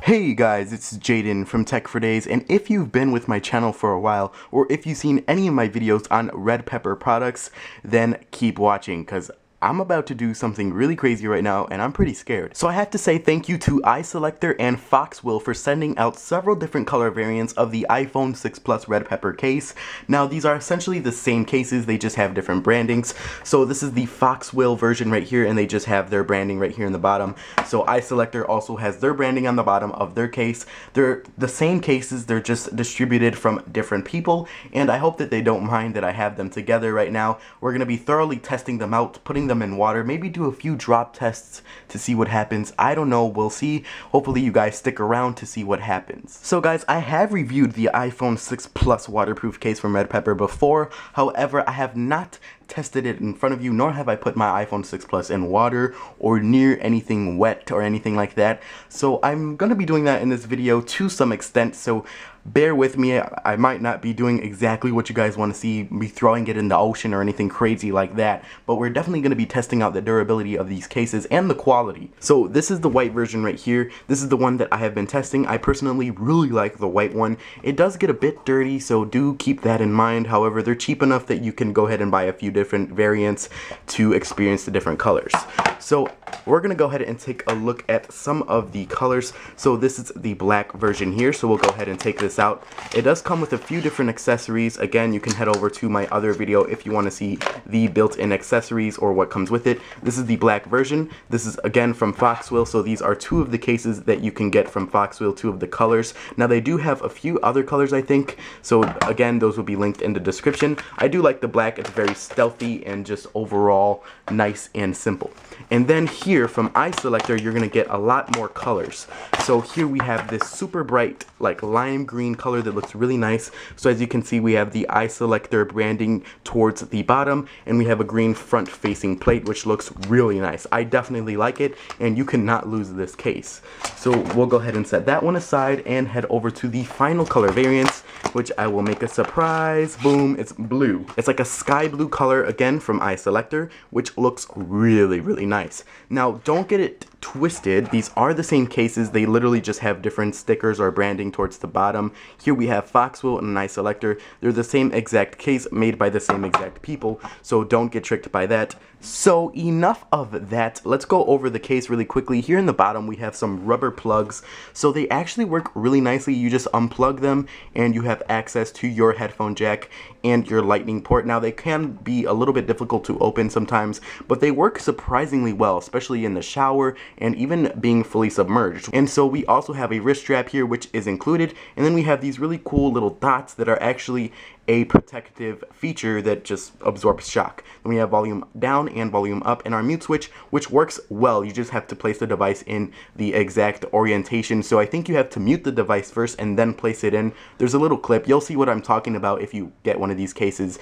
Hey guys, it's Jaden from Tech for Days, and if you've been with my channel for a while, or if you've seen any of my videos on Redpepper products, then keep watching, because I'm about to do something really crazy right now, and I'm pretty scared. So I have to say thank you to iSelector and Foxwill for sending out several different color variants of the iPhone 6 Plus Redpepper case. Now these are essentially the same cases, they just have different brandings. So this is the Foxwill version right here, and they just have their branding right here in the bottom. So iSelector also has their branding on the bottom of their case. They're the same cases, they're just distributed from different people, and I hope that they don't mind that I have them together right now. We're going to be thoroughly testing them out, putting them in water, maybe do a few drop tests to see what happens. I don't know, we'll see. Hopefully you guys stick around to see what happens. So guys, I have reviewed the iPhone 6 Plus waterproof case from Redpepper before. However, I have not tested it in front of you, nor have I put my iPhone 6 Plus in water or near anything wet or anything like that. So I'm gonna be doing that in this video to some extent, so bear with me. I might not be doing exactly what you guys want to see, me throwing it in the ocean or anything crazy like that, but we're definitely going to be testing out the durability of these cases and the quality. So this is the white version right here. This is the one that I have been testing. I personally really like the white one. It does get a bit dirty, so do keep that in mind. However, they're cheap enough that you can go ahead and buy a few different variants to experience the different colors. So we're going to go ahead and take a look at some of the colors. So this is the black version here, so we'll go ahead and take this out. It does come with a few different accessories. Again, you can head over to my other video if you want to see the built-in accessories or what comes with it. This is the black version. This is again from Foxwill, so these are two of the cases that you can get from Foxwill, two of the colors. Now they do have a few other colors, I think, so again, those will be linked in the description. I do like the black. It's very stealthy and just overall nice and simple. And then here from iSelector, you're gonna get a lot more colors. So here we have this super bright, like lime green color that looks really nice. So as you can see, we have the iSelector branding towards the bottom, and we have a green front facing plate, which looks really nice. I definitely like it, and you cannot lose this case. So we'll go ahead and set that one aside and head over to the final color variants, which I will make a surprise. Boom, it's blue. It's like a sky blue color, again from iSelector, which looks really, really nice. Now, don't get it twisted. These are the same cases. They literally just have different stickers or branding towards the bottom. Here we have Foxwill and iSelector. They're the same exact case made by the same exact people, so don't get tricked by that. So enough of that. Let's go over the case really quickly. Here in the bottom we have some rubber plugs. So they actually work really nicely. You just unplug them and you have access to your headphone jack and your lightning port. Now they can be a little bit difficult to open sometimes, but they work surprisingly well, especially in the shower and even being fully submerged. And so we also have a wrist strap here, which is included, and then we have these really cool little dots that are actually a protective feature that just absorbs shock. Then we have volume down and volume up, and our mute switch, which works well. You just have to place the device in the exact orientation. So I think you have to mute the device first and then place it in. There's a little clip. You'll see what I'm talking about if you get one of these cases.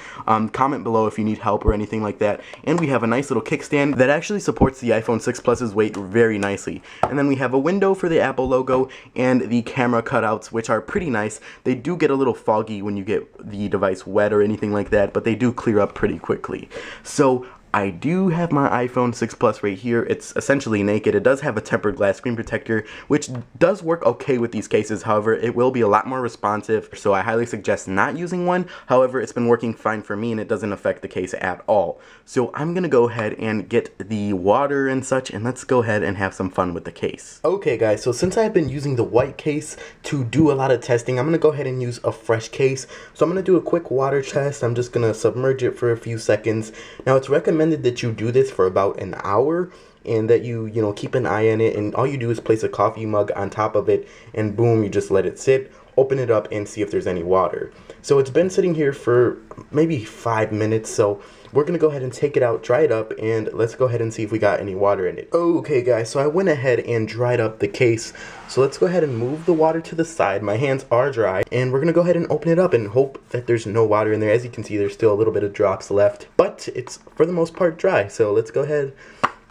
Comment below if you need help or anything like that. And we have a nice little kickstand that actually supports the iPhone 6 Plus's weight very nicely. And then we have a window for the Apple logo and the camera cutouts, which are pretty nice. They do get a little foggy when you get the device wet or anything like that, but they do clear up pretty quickly. So I do have my iPhone 6 Plus right here. It's essentially naked. It does have a tempered glass screen protector, which does work okay with these cases. However, it will be a lot more responsive, so I highly suggest not using one. However, it's been working fine for me and it doesn't affect the case at all. So I'm gonna go ahead and get the water and such, and let's go ahead and have some fun with the case. Okay guys, so since I've been using the white case to do a lot of testing, I'm gonna go ahead and use a fresh case. So I'm gonna do a quick water test. I'm just gonna submerge it for a few seconds. Now it's recommended that you do this for about an hour, and that you keep an eye on it, and all you do is place a coffee mug on top of it, and boom, you just let it sit, open it up, and see if there's any water. So it's been sitting here for maybe 5 minutes, so we're gonna go ahead and take it out, dry it up, and let's go ahead and see if we got any water in it. Okay guys, so I went ahead and dried up the case, so let's go ahead and move the water to the side. My hands are dry, and we're gonna go ahead and open it up and hope that there's no water in there. As you can see, there's still a little bit of drops left, but it's for the most part dry. So let's go ahead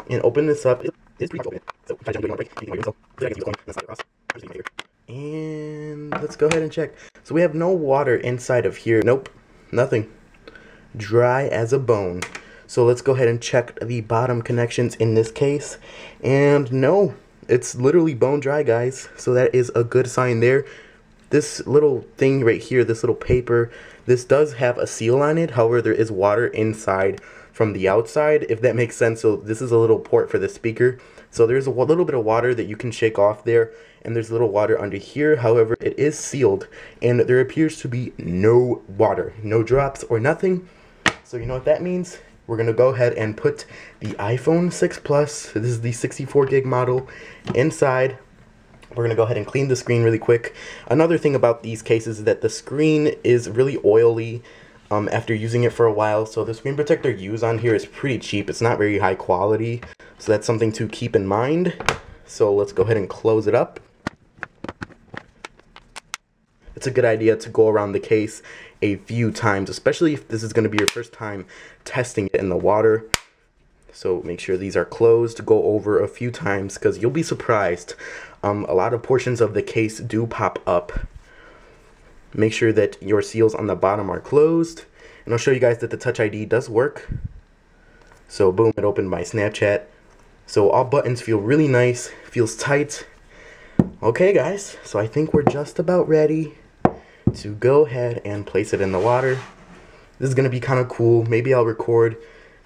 and open this up. It's pretty open, so if I jump in on break, you can yourself. So I can use the coin and slide it across. I'm just here. And let's go ahead and check. So we have no water inside of here. Nope, nothing. Dry as a bone. So let's go ahead and check the bottom connections in this case. And no, it's literally bone dry, guys, so that is a good sign there. This little thing right here, this little paper, this does have a seal on it. However, there is water inside from the outside, if that makes sense. So this is a little port for the speaker. So there's a little bit of water that you can shake off there, and there's a little water under here. However, it is sealed, and there appears to be no water, no drops or nothing. So you know what that means? We're gonna go ahead and put the iPhone 6 Plus, this is the 64 gig model, inside. We're going to go ahead and clean the screen really quick. Another thing about these cases is that the screen is really oily after using it for a while. So the screen protector used on here is pretty cheap. It's not very high quality. So that's something to keep in mind. So let's go ahead and close it up. It's a good idea to go around the case a few times, especially if this is going to be your first time testing it in the water. So make sure these are closed. Go over a few times because you'll be surprised. A lot of portions of the case do pop up. Make sure that your seals on the bottom are closed. And I'll show you guys that the Touch ID does work. So boom, it opened my Snapchat. So all buttons feel really nice, feels tight. Okay guys, so I think we're just about ready to go ahead and place it in the water. This is going to be kind of cool. Maybe I'll record,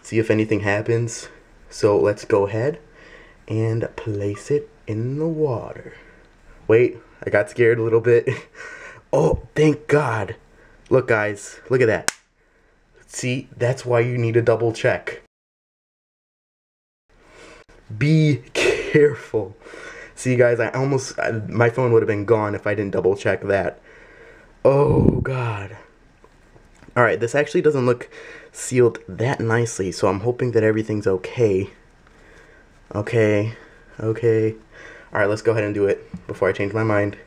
see if anything happens. So let's go ahead and place it in the water. Wait, I got scared a little bit. Oh, thank God. Look guys, look at that. See, that's why you need to double check. Be careful. See guys, my phone would have been gone if I didn't double check that. Oh God. Alright, this actually doesn't look sealed that nicely, so I'm hoping that everything's okay. Okay. Alright, let's go ahead and do it before I change my mind.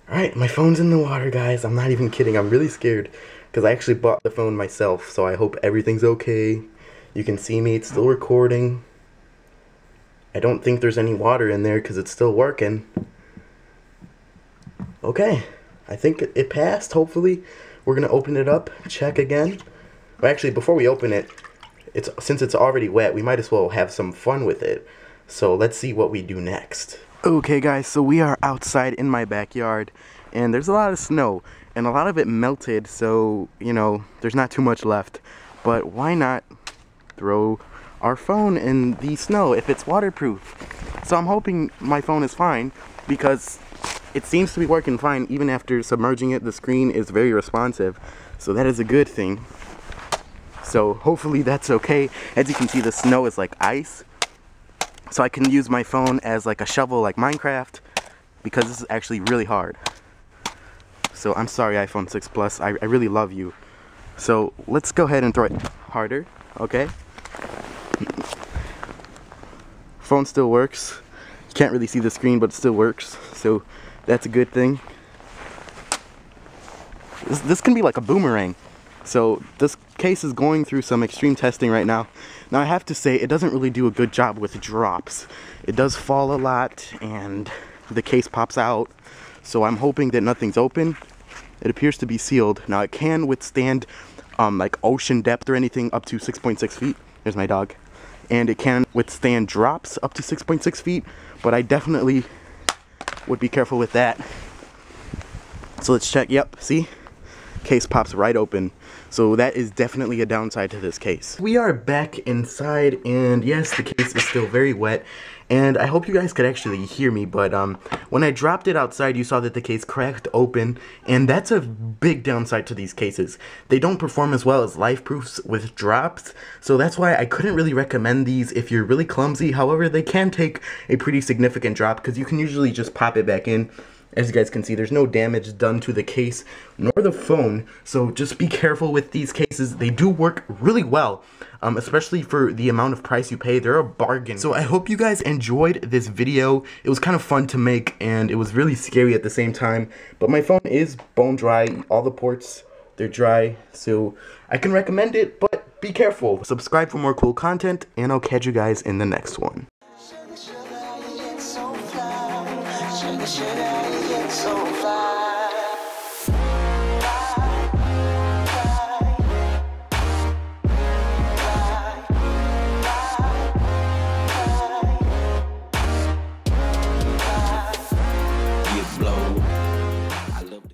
Alright, my phone's in the water, guys. I'm not even kidding. I'm really scared because I actually bought the phone myself, so I hope everything's okay. You can see me. It's still recording. I don't think there's any water in there because it's still working. Okay. I think it passed, hopefully. We're going to open it up, check again. Well, actually, before we open it, since it's already wet, we might as well have some fun with it. So let's see what we do next. Okay guys, so we are outside in my backyard, and there's a lot of snow, and a lot of it melted, so, you know, there's not too much left. But why not throw our phone in the snow if it's waterproof? So I'm hoping my phone is fine, because it seems to be working fine even after submerging it. The screen is very responsive, so that is a good thing. So hopefully that's okay. As you can see, the snow is like ice, so I can use my phone as like a shovel like Minecraft, because this is actually really hard. So I'm sorry, iPhone 6 Plus, I really love you. So let's go ahead and throw it harder, okay? Phone still works. You can't really see the screen, but it still works, so that's a good thing. This can be like a boomerang. So this case is going through some extreme testing right now. Now I have to say, it doesn't really do a good job with drops. It does fall a lot and the case pops out. So I'm hoping that nothing's open. It appears to be sealed. Now it can withstand like ocean depth or anything up to 6.6 feet. There's my dog. And it can withstand drops up to 6.6 feet. But I definitely would be careful with that. So let's check. Yep, see? Case pops right open. So that is definitely a downside to this case. We are back inside, and yes, the case is still very wet, and I hope you guys could actually hear me, but when I dropped it outside, you saw that the case cracked open, and that's a big downside to these cases. They don't perform as well as life proofs with drops, so that's why I couldn't really recommend these if you're really clumsy. However, they can take a pretty significant drop because you can usually just pop it back in. As you guys can see, there's no damage done to the case nor the phone, so just be careful with these cases. They do work really well, especially for the amount of price you pay. They're a bargain. So I hope you guys enjoyed this video. It was kind of fun to make, and it was really scary at the same time. But my phone is bone dry. All the ports, they're dry, so I can recommend it, but be careful. Subscribe for more cool content, and I'll catch you guys in the next one.